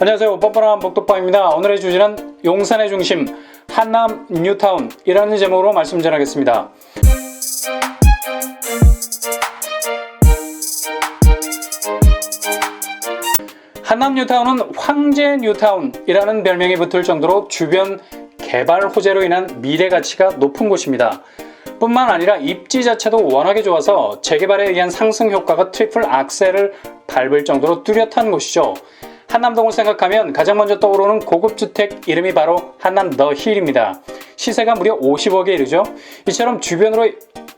안녕하세요. 뻔뻔한 복덕방입니다. 오늘의 주제는 용산의 중심 한남 뉴타운이라는 제목으로 말씀 전하겠습니다. 한남 뉴타운은 황제 뉴타운이라는 별명이 붙을 정도로 주변 개발 호재로 인한 미래 가치가 높은 곳입니다. 뿐만 아니라 입지 자체도 워낙에 좋아서 재개발에 의한 상승 효과가 트리플 악셀을 밟을 정도로 뚜렷한 곳이죠. 한남동을 생각하면 가장 먼저 떠오르는 고급 주택 이름이 바로 한남 더 힐입니다. 시세가 무려 50억에 이르죠. 이처럼 주변으로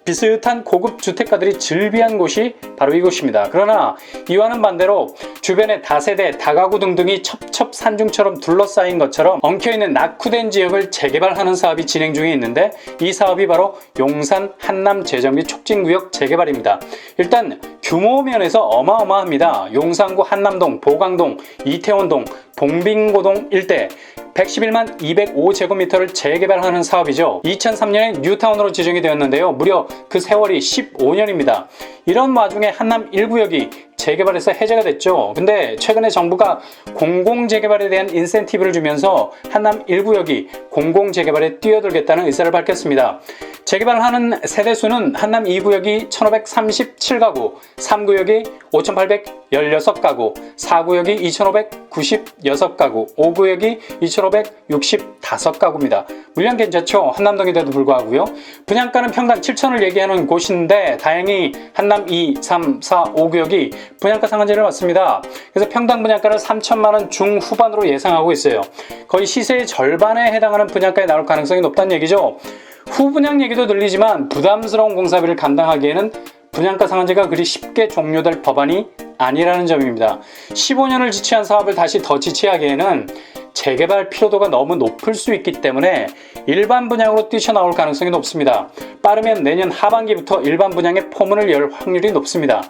비슷한 고급 주택가들이 즐비한 곳이 바로 이곳입니다. 그러나 이와는 반대로 주변에 다세대, 다가구 등등이 첩첩산중처럼 둘러싸인 것처럼 엉켜있는 낙후된 지역을 재개발하는 사업이 진행 중에 있는데, 이 사업이 바로 용산 한남 재정비 촉진구역 재개발입니다. 일단 규모 면에서 어마어마합니다. 용산구 한남동, 보강동, 이태원동, 동빙고동 일대 111만 205제곱미터를 재개발하는 사업이죠. 2003년에 뉴타운으로 지정이 되었는데요. 무려 그 세월이 15년입니다. 이런 와중에 한남 1구역이 재개발에서 해제가 됐죠. 근데 최근에 정부가 공공재개발에 대한 인센티브를 주면서 한남 1구역이 공공재개발에 뛰어들겠다는 의사를 밝혔습니다. 재개발하는 세대수는 한남 2구역이 1537가구, 3구역이 5816가구, 4구역이 2596가구, 5구역이 2565가구입니다. 물량 괜찮죠? 한남동인데도 불구하고요. 분양가는 평당 7천을 얘기하는 곳인데 다행히 한남 2, 3, 4, 5구역이 분양가 상한제를 받습니다. 그래서 평당 분양가를 3천만원 중후반으로 예상하고 있어요. 거의 시세의 절반에 해당하는 분양가에 나올 가능성이 높다는 얘기죠. 후분양 얘기도 들리지만 부담스러운 공사비를 감당하기에는 분양가 상한제가 그리 쉽게 종료될 법안이 아니라는 점입니다. 15년을 지체한 사업을 다시 더 지체하기에는 재개발 피로도가 너무 높을 수 있기 때문에 일반 분양으로 뛰쳐나올 가능성이 높습니다. 빠르면 내년 하반기부터 일반 분양의 포문을 열 확률이 높습니다.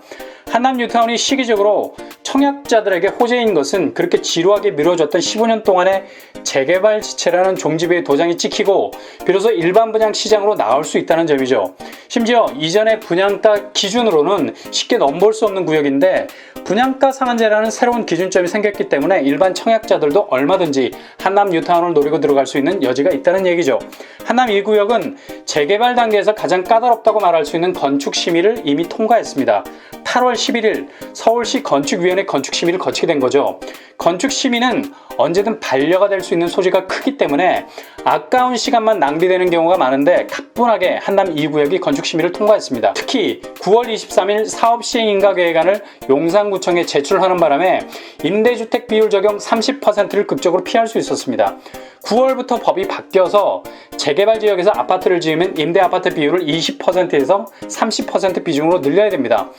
한남 뉴타운이 시기적으로 청약자들에게 호재인 것은 그렇게 지루하게 미뤄졌던 15년 동안의 재개발 지체라는 종지부의 도장이 찍히고 비로소 일반 분양 시장으로 나올 수 있다는 점이죠. 심지어 이전의 분양가 기준으로는 쉽게 넘볼 수 없는 구역인데 분양가 상한제라는 새로운 기준점이 생겼기 때문에 일반 청약자들도 얼마든지 한남 뉴타운을 노리고 들어갈 수 있는 여지가 있다는 얘기죠. 한남 2구역은 재개발 단계에서 가장 까다롭다고 말할 수 있는 건축 심의를 이미 통과했습니다. 8월 11일 서울시 건축위원회 건축심의를 거치게 된 거죠. 건축심의는 언제든 반려가 될 수 있는 소지가 크기 때문에 아까운 시간만 낭비되는 경우가 많은데 가뿐하게 한남 2구역이 건축심의를 통과했습니다. 특히 9월 23일 사업시행인가계획안을 용산구청에 제출하는 바람에 임대주택 비율 적용 30%를 극적으로 피할 수 있었습니다. 9월부터 법이 바뀌어서 재개발 지역에서 아파트를 지으면 임대아파트 비율을 20%에서 30% 비중으로 늘려야 됩니다.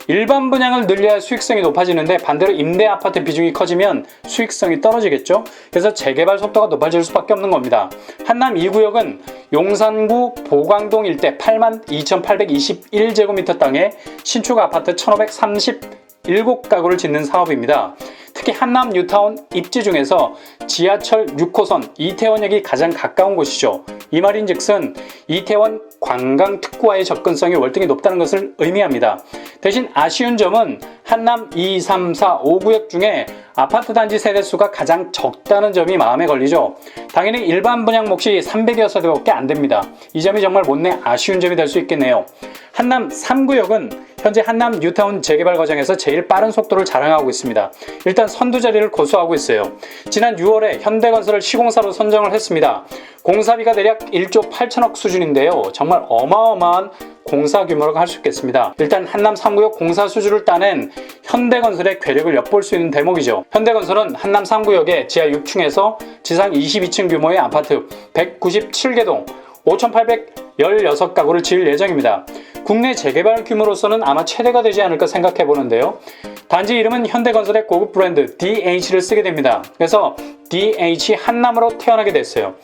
일반 분양을 늘려야 수익성이 높아지는데 반대로 임대아파트 비중이 커지면 수익성이 떨어지겠죠. 그래서 재개발 속도가 높아질 수밖에 없는 겁니다. 한남 2구역은 용산구 보강동 일대 82,821제곱미터 땅에 신축 아파트 1,537가구를 짓는 사업입니다. 특히 한남 뉴타운 입지 중에서 지하철 6호선 이태원역이 가장 가까운 곳이죠. 이 말인즉슨 이태원 관광특구와의 접근성이 월등히 높다는 것을 의미합니다. 대신 아쉬운 점은 한남 2, 3, 4, 5구역 중에 아파트 단지 세대수가 가장 적다는 점이 마음에 걸리죠. 당연히 일반 분양 몫이 300여 세대밖에 안 됩니다. 이 점이 정말 못내 아쉬운 점이 될 수 있겠네요. 한남 3구역은 현재 한남 뉴타운 재개발 과정에서 제일 빠른 속도를 자랑하고 있습니다. 일단 선두 자리를 고수하고 있어요. 지난 6월에 현대건설을 시공사로 선정을 했습니다. 공사비가 대략 1조 8천억 수준인데요. 정말 어마어마한 공사 규모라고 할 수 있겠습니다. 일단 한남 3구역 공사 수주를 따낸 현대건설의 괴력을 엿볼 수 있는 대목이죠. 현대건설은 한남 3구역의 지하 6층에서 지상 22층 규모의 아파트 197개 동 5,816가구를 지을 예정입니다. 국내 재개발 규모로서는 아마 최대가 되지 않을까 생각해 보는데요. 단지 이름은 현대건설의 고급 브랜드 DH를 쓰게 됩니다. 그래서 DH 한남으로 태어나게 됐어요.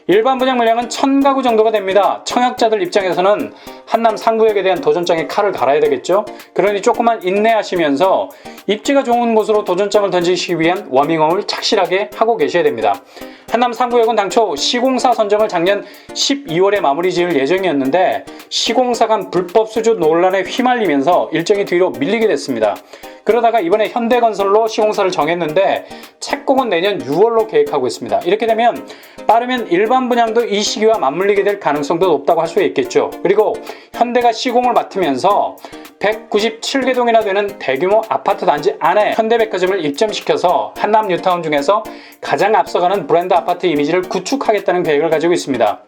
일반 분양 물량은 1,000가구 정도가 됩니다. 청약자들 입장에서는 한남 3구역에 대한 도전장에 칼을 갈아야 되겠죠. 그러니 조금만 인내하시면서 입지가 좋은 곳으로 도전장을 던지시기 위한 워밍업을 착실하게 하고 계셔야 됩니다. 한남 3구역은 당초 시공사 선정을 작년 12월에 마무리 지을 예정이었는데 시공사 간 불법 수주 논란에 휘말리면서 일정이 뒤로 밀리게 됐습니다. 그러다가 이번에 현대건설로 시공사를 정했는데 착공은 내년 6월로 계획하고 있습니다. 이렇게 되면 빠르면 일반 분양도 이 시기와 맞물리게 될 가능성도 높다고 할 수 있겠죠. 그리고 현대가 시공을 맡으면서 197개 동이나 되는 대규모 아파트 단지 안에 현대백화점을 입점시켜서 한남 뉴타운 중에서 가장 앞서가는 브랜드 아파트 이미지를 구축하겠다는 계획을 가지고 있습니다.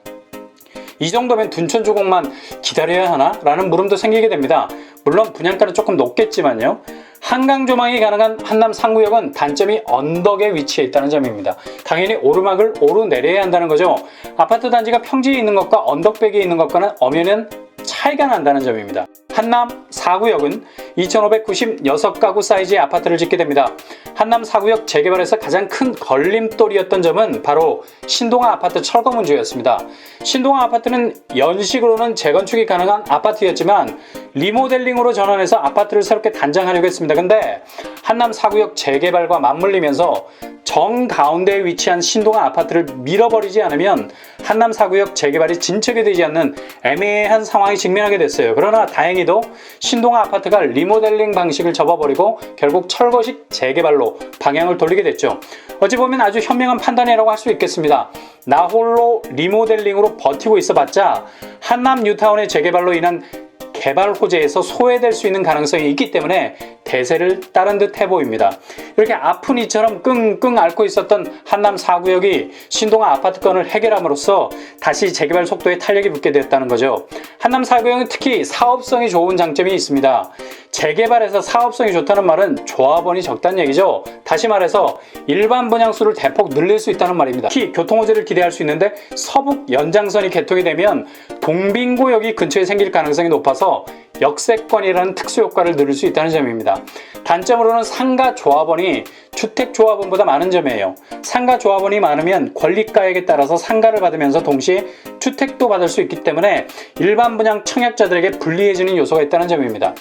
이 정도면 둔촌 주공만 기다려야 하나? 라는 물음도 생기게 됩니다. 물론 분양가는 조금 높겠지만요. 한강 조망이 가능한 한남 3구역은 단점이 언덕에 위치해 있다는 점입니다. 당연히 오르막을 오르내려야 한다는 거죠. 아파트 단지가 평지에 있는 것과 언덕백에 있는 것과는 엄연한 차이가 난다는 점입니다. 한남 4구역은 2,596가구 사이즈의 아파트를 짓게 됩니다. 한남 4구역 재개발에서 가장 큰 걸림돌이었던 점은 바로 신동아 아파트 철거 문제였습니다. 신동아 아파트는 연식으로는 재건축이 가능한 아파트였지만 리모델링으로 전환해서 아파트를 새롭게 단장하려고 했습니다. 근데 한남 4구역 재개발과 맞물리면서 정가운데에 위치한 신동아 아파트를 밀어버리지 않으면 한남 4구역 재개발이 진척이 되지 않는 애매한 상황에 직면하게 됐어요. 그러나 다행히도 신동아 아파트가 리모델링 방식을 접어버리고 결국 철거식 재개발로 방향을 돌리게 됐죠. 어찌 보면 아주 현명한 판단이라고 할 수 있겠습니다. 나 홀로 리모델링으로 버티고 있어봤자 한남 뉴타운의 재개발로 인한 개발 호재에서 소외될 수 있는 가능성이 있기 때문에 대세를 따른 듯 해보입니다. 이렇게 아픈 이처럼 끙끙 앓고 있었던 한남 4구역이 신동아 아파트건을 해결함으로써 다시 재개발 속도에 탄력이 붙게 됐다는 거죠. 한남 4구역은 특히 사업성이 좋은 장점이 있습니다. 재개발에서 사업성이 좋다는 말은 조합원이 적다는 얘기죠. 다시 말해서 일반 분양수를 대폭 늘릴 수 있다는 말입니다. 특히 교통호재를 기대할 수 있는데 서북 연장선이 개통이 되면 동빙구역이 근처에 생길 가능성이 높아서 역세권이라는 특수효과를 누릴 수 있다는 점입니다. 단점으로는 상가 조합원이 주택 조합원보다 많은 점이에요. 상가 조합원이 많으면 권리가액에 따라서 상가를 받으면서 동시에 주택도 받을 수 있기 때문에 일반 분양 청약자들에게 불리해지는 요소가 있다는 점입니다.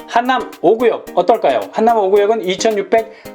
한남 5구역 어떨까요? 한남 5구역은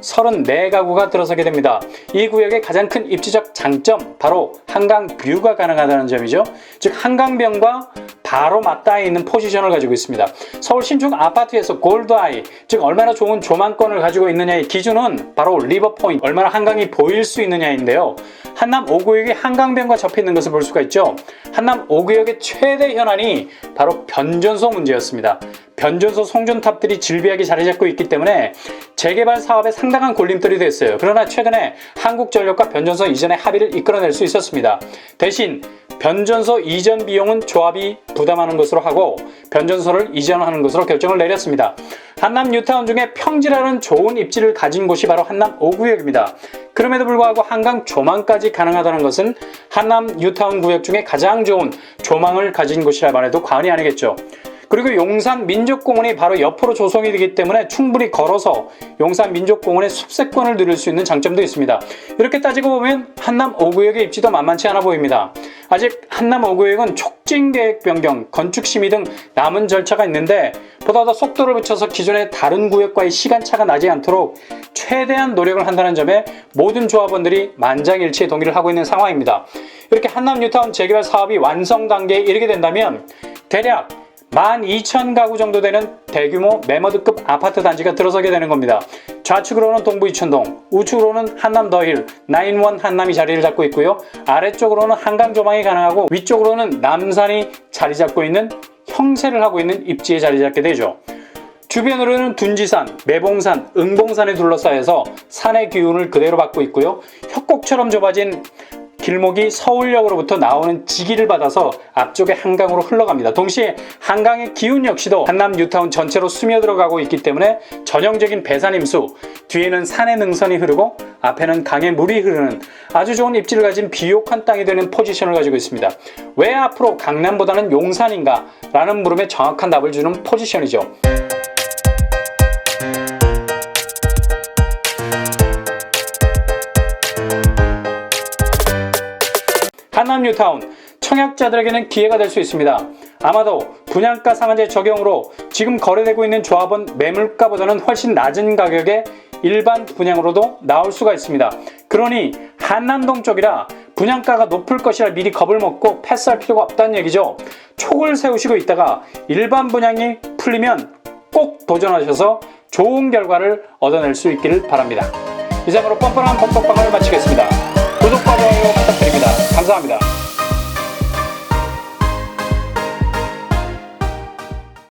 2,634가구가 들어서게 됩니다. 이 구역의 가장 큰 입지적 장점 바로 한강 뷰가 가능하다는 점이죠. 즉 한강변과 바로 맞닿아 있는 포지션을 가지고 있습니다. 서울 신축 아파트에서 골드아이, 즉 얼마나 좋은 조망권을 가지고 있느냐의 기준은 바로 리버포인트, 얼마나 한강이 보일 수 있느냐인데요. 한남 5구역이 한강변과 접해 있는 것을 볼 수가 있죠. 한남 5구역의 최대 현안이 바로 변전소 문제였습니다. 변전소 송전탑들이 질비하게 자리 잡고 있기 때문에 재개발 사업에 상당한 골림돌이 됐어요. 그러나 최근에 한국전력과 변전소 이전의 합의를 이끌어낼 수 있었습니다. 대신 변전소 이전 비용은 조합이 부담하는 것으로 하고 변전소를 이전하는 것으로 결정을 내렸습니다. 한남 뉴타운 중에 평지라는 좋은 입지를 가진 곳이 바로 한남 5구역입니다. 그럼에도 불구하고 한강 조망까지 가능하다는 것은 한남 뉴타운 구역 중에 가장 좋은 조망을 가진 곳이라 말해도 과언이 아니겠죠. 그리고 용산 민족공원이 바로 옆으로 조성이 되기 때문에 충분히 걸어서 용산 민족공원의 숲세권을 누릴 수 있는 장점도 있습니다. 이렇게 따지고 보면 한남 5구역의 입지도 만만치 않아 보입니다. 아직 한남 5구역은 촉진계획 변경, 건축심의 등 남은 절차가 있는데 보다 더 속도를 붙여서 기존의 다른 구역과의 시간차가 나지 않도록 최대한 노력을 한다는 점에 모든 조합원들이 만장일치의 동의를 하고 있는 상황입니다. 이렇게 한남 뉴타운 재개발 사업이 완성 단계에 이르게 된다면 대략 12,000가구 정도 되는 대규모 매머드급 아파트 단지가 들어서게 되는 겁니다. 좌측으로는 동부 이촌동, 우측으로는 한남 더힐, 9-1 한남이 자리를 잡고 있고요. 아래쪽으로는 한강 조망이 가능하고 위쪽으로는 남산이 자리 잡고 있는 형세를 하고 있는 입지에 자리 잡게 되죠. 주변으로는 둔지산, 매봉산, 응봉산에 둘러싸여서 산의 기운을 그대로 받고 있고요. 협곡처럼 좁아진 길목이 서울역으로부터 나오는 지기를 받아서 앞쪽에 한강으로 흘러갑니다. 동시에 한강의 기운 역시도 한남 뉴타운 전체로 스며들어가고 있기 때문에 전형적인 배산임수, 뒤에는 산의 능선이 흐르고 앞에는 강의 물이 흐르는 아주 좋은 입지를 가진 비옥한 땅이 되는 포지션을 가지고 있습니다. 왜 앞으로 강남보다는 용산인가? 라는 물음에 정확한 답을 주는 포지션이죠. 한남 뉴타운, 청약자들에게는 기회가 될 수 있습니다. 아마도 분양가 상한제 적용으로 지금 거래되고 있는 조합원 매물가보다는 훨씬 낮은 가격에 일반 분양으로도 나올 수가 있습니다. 그러니 한남동 쪽이라 분양가가 높을 것이라 미리 겁을 먹고 패스할 필요가 없다는 얘기죠. 촉을 세우시고 있다가 일반 분양이 풀리면 꼭 도전하셔서 좋은 결과를 얻어낼 수 있기를 바랍니다. 이상으로 뻔뻔한 뻔뻔빵을 마치겠습니다.